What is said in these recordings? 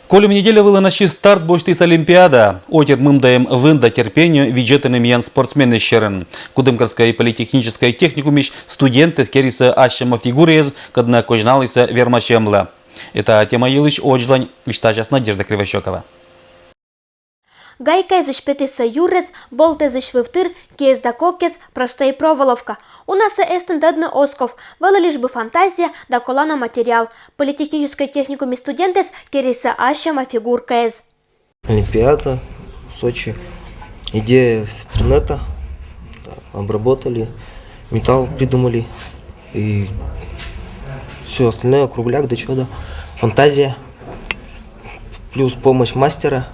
Колем неделя была наши старт боштис Олимпиада. Отер мымдаем вында терпению виджетанным ян спортсмены щерен. Кудымкарская политехническая техникумиш студенты скериса ащама фигурез, кадна кожналыса вермашемла. Это тема елыш оджлань, виштачас Надежда Кривощекова. Гайка из шпетиса юрес, болты из вывтыр, кейс да кокес, простой проволовка. У нас эстен дадна осков, вела лишь бы фантазия, да колана материал. Политехнической техникуме студентес кериса ащама фигурка из. Олимпиада в Сочи. Идея с интернета. Да, обработали, металл придумали. И все остальное, кругляк, до чего-то. Фантазия. Плюс помощь мастера.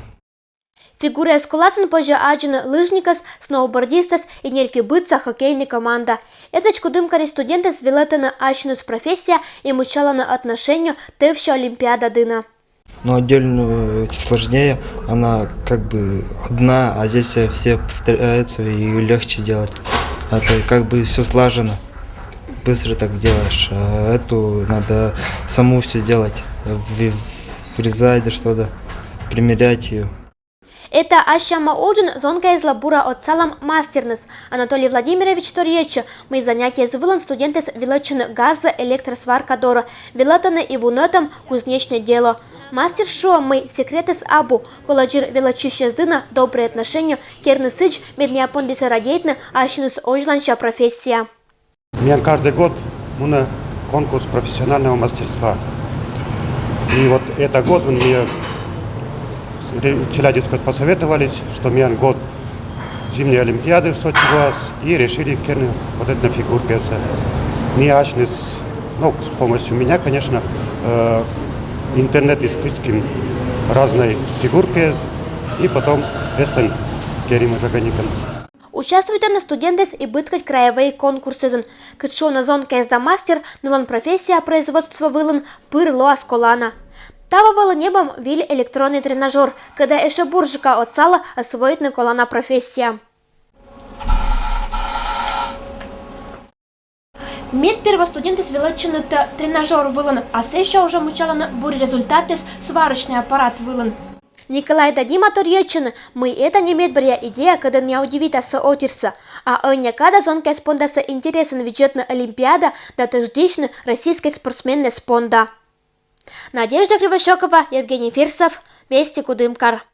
Фигура эскуласын позже аджина лыжникас, сноубордистас и нельки бытса хоккейной команда. Это чкудымкари студенты свелетана ачнус профессия и мучала на отношению тевща Олимпиада дына. Но отдельно сложнее, она как бы одна, а здесь все повторяются и легче делать. Это как бы все слажено, быстро так делаешь. А эту надо саму все делать, врезать да что-то, примерять ее. Это ащама оджин зонка из лабура от салам мастернес. Анатолий Владимирович Торьевич, мы занятия с вылан студенты величины газа электросварка дора, велатаны и вунетом кузнечное дело. Мастер шо мы секреты с абу, колладжир величище сдына, добрые отношения, керны сыч, медняпондиса радейтны, ащинус оджланча профессия. У меня каждый год на конкурс профессионального мастерства. И вот этот год мне Челябинск посоветовались, что меня год зимней Олимпиады в Сочи was, и решили вот это на фигурке. Не ачнес, ну, с помощью меня, конечно, интернет искусским разной фигурки, и потом эстен керим органиком. Участвуйте на студентес и быткать краевые конкурсы. Кытшо на зонка езда мастер, налан профессия производства вылан, пыр лоа сколана. Тавовала небом виль электронный тренажер, когда эше буржика от сала освоит на колана профессия. Мед первостуденты свелочены тренажер вылан, а сеша уже мучала на буре результаты сварочный аппарат вылан. Николай Дадима Торьевчин, мы это не медбрия идея, когда не удивит аса отирса, а он некада зонка спондаса интересен бюджетная Олимпиада, да тождичны российской спортсмены спонда. Надежда Кривощекова, Евгений Фирсов, Вести Кудымкар.